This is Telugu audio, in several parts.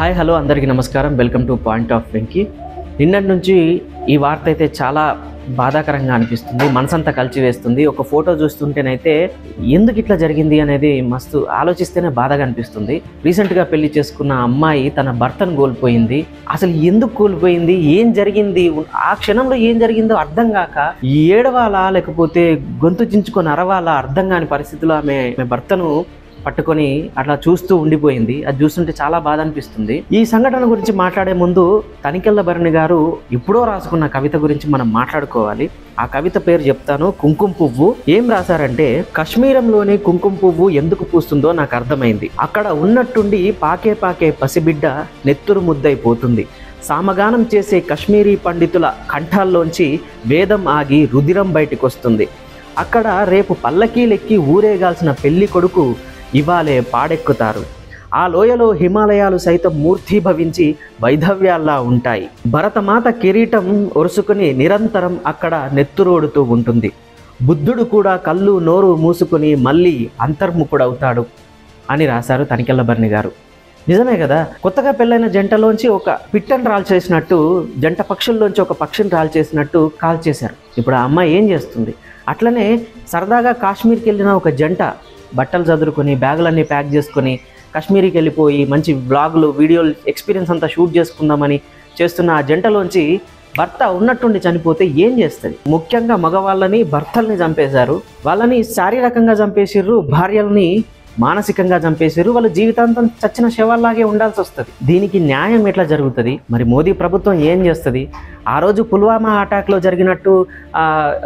హాయ్ హలో అందరికీ నమస్కారం. Welcome to point of Venky. నిన్నటి నుంచి ఈ వార్త అయితే చాలా బాధాకరంగా అనిపిస్తుంది, మనసంతా కలిచివేస్తుంది. ఒక ఫోటో చూస్తుంటేనైతే ఎందుకు ఇట్లా జరిగింది అనేది మస్తు ఆలోచిస్తేనే బాధగా అనిపిస్తుంది. రీసెంట్గా పెళ్లి చేసుకున్న అమ్మాయి తన భర్తను కోల్పోయింది. అసలు ఎందుకు కోల్పోయింది, ఏం జరిగింది, ఆ క్షణంలో ఏం జరిగిందో అర్థం కాక ఏడవాలా లేకపోతే గొంతు చించుకొని అరవాలా అర్థం కాని పరిస్థితిలో ఆమె భర్తను పట్టుకొని అట్లా చూస్తూ ఉండిపోయింది. అది చూస్తుంటే చాలా బాధ అనిపిస్తుంది. ఈ సంఘటన గురించి మాట్లాడే ముందు తనికెళ్ళభరణి గారు ఎప్పుడో రాసుకున్న కవిత గురించి మనం మాట్లాడుకోవాలి. ఆ కవిత పేరు చెప్తాను, కుంకుమ పువ్వు. ఏం రాశారంటే, కాశ్మీరంలోని కుంకుమ పువ్వు ఎందుకు పూస్తుందో నాకు అర్థమైంది. అక్కడ ఉన్నట్టుండి పాకే పాకే పసిబిడ్డ నెత్తురు ముద్దైపోతుంది. సామగానం చేసే కశ్మీరీ పండితుల కంఠాల్లోంచి వేదం ఆగి రుధిరం బయటికి వస్తుంది. అక్కడ రేపు పల్లకీలెక్కి ఊరేగాల్సిన పెళ్లి కొడుకు ఇవాళే పాడెక్కుతారు. ఆ లోయలో హిమాలయాలు సైతం మూర్తీభవించి వైధవ్యాల్లా ఉంటాయి. భరతమాత కిరీటం ఒరుసుకుని నిరంతరం అక్కడ నెత్తురోడుతూ ఉంటుంది. బుద్ధుడు కూడా కళ్ళు నోరు మూసుకుని మళ్ళీ అంతర్ముఖుడవుతాడు అని రాశారు తనికెళ్ళభరణి గారు. నిజమే కదా, కొత్తగా పెళ్ళైన జంటలోంచి ఒక పిట్టను రాల్చేసినట్టు, జంట పక్షుల్లోంచి ఒక పక్షిని రాల్చేసినట్టు కాల్చేశారు. ఇప్పుడు ఆ అమ్మాయి ఏం చేస్తుంది? అట్లనే సరదాగా కాశ్మీర్కి వెళ్ళిన ఒక జంట బట్టలు చదురుకొని బ్యాగులన్నీ ప్యాక్ చేసుకొని కాశ్మీర్కి వెళ్ళిపోయి మంచి వ్లాగులు వీడియోలు ఎక్స్పీరియన్స్ అంతా షూట్ చేసుకుందామని చేస్తున్న ఆ జంటలోంచి భర్త ఉన్నట్టుండి చనిపోతే ఏం చేస్తుంది? ముఖ్యంగా మగవాళ్ళని భర్తల్ని చంపేశారు, వాళ్ళని శారీరకంగా చంపేసిర్రు, భార్యల్ని మానసికంగా చంపేశారు. వాళ్ళ జీవితాంతం చచ్చిన శవాల్లాగే ఉండాల్సి వస్తుంది. దీనికి న్యాయం ఎట్లా జరుగుతుంది? మరి మోదీ ప్రభుత్వం ఏం చేస్తుంది? ఆ రోజు పుల్వామా అటాక్లో జరిగినట్టు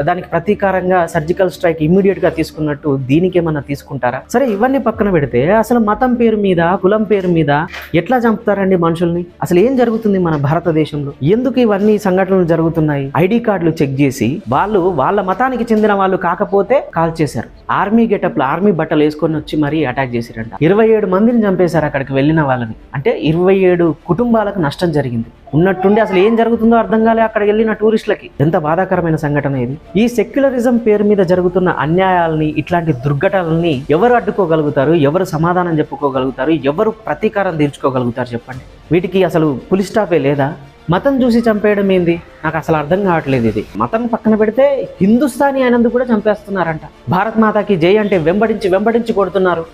దానికి ప్రతీకారంగా సర్జికల్ స్ట్రైక్ ఇమ్మీడియట్గా తీసుకున్నట్టు దీనికి ఏమన్నా తీసుకుంటారా? సరే, ఇవన్నీ పక్కన పెడితే అసలు మతం పేరు మీద, కులం పేరు మీద ఎట్లా చంపుతారండి మనుషుల్ని? అసలు ఏం జరుగుతుంది మన భారతదేశంలో? ఎందుకు ఇవన్నీ సంఘటనలు జరుగుతున్నాయి? ఐడి కార్డులు చెక్ చేసి వాళ్ళు వాళ్ళ మతానికి చెందిన వాళ్ళు కాకపోతే కాల్ చేశారు. ఆర్మీ గెటప్లో ఆర్మీ బట్టలు వేసుకొని వచ్చి మరీ అటాక్ చేశారంట. 27 మందిని చంపేశారు అక్కడికి వెళ్ళిన వాళ్ళని. అంటే 27 కుటుంబాలకు నష్టం జరిగింది. ఉన్నట్టుండి అసలు ఏం జరుగుతుందో అర్థం కాలే అక్కడికి వెళ్ళిన టూరిస్టులకి. ఎంత బాధాకరమైన సంఘటన ఇది. ఈ సెక్యులరిజం పేరు మీద జరుగుతున్న అన్యాయాలని, ఇట్లాంటి దుర్ఘటనల్ని ఎవరు అడ్డుకోగలుగుతారు? ఎవరు సమాధానం చెప్పుకోగలుగుతారు? ఎవరు ప్రతీకారం తీర్చుకోగలుగుతారు చెప్పండి? వీటికి అసలు పులి స్టాపే లేదా? మతం చూసి చంపేయడం ఏంది? నాకు అసలు అర్థం కావట్లేదు. ఇది మతం పక్కన పెడితే హిందుస్థానీ అయినందుకు కూడా చంపేస్తున్నారంట. భారత్ మాతాకి జై అంటే వెంబడించి కొడుతున్నారు.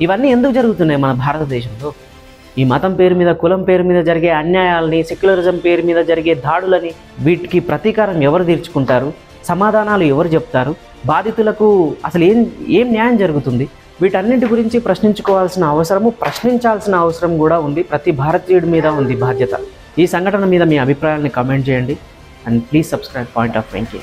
ఇవన్నీ ఎందుకు జరుగుతున్నాయి మన భారతదేశంలో? ఈ మతం పేరు మీద, కులం పేరు మీద జరిగే అన్యాయాలని, సెక్యులరిజం పేరు మీద జరిగే దాడులని, వీటికి ప్రతీకారం ఎవరు తీర్చుకుంటారు? సమాధానాలు ఎవరు చెప్తారు? బాధితులకు అసలు ఏం న్యాయం జరుగుతుంది? వీటన్నింటి గురించి ప్రశ్నించాల్సిన అవసరం కూడా ఉంది. ప్రతి భారతీయుడి మీద ఉంది బాధ్యత. ఈ సంఘటన మీద మీ అభిప్రాయాన్ని కామెంట్ చేయండి. And please subscribe point of Venky.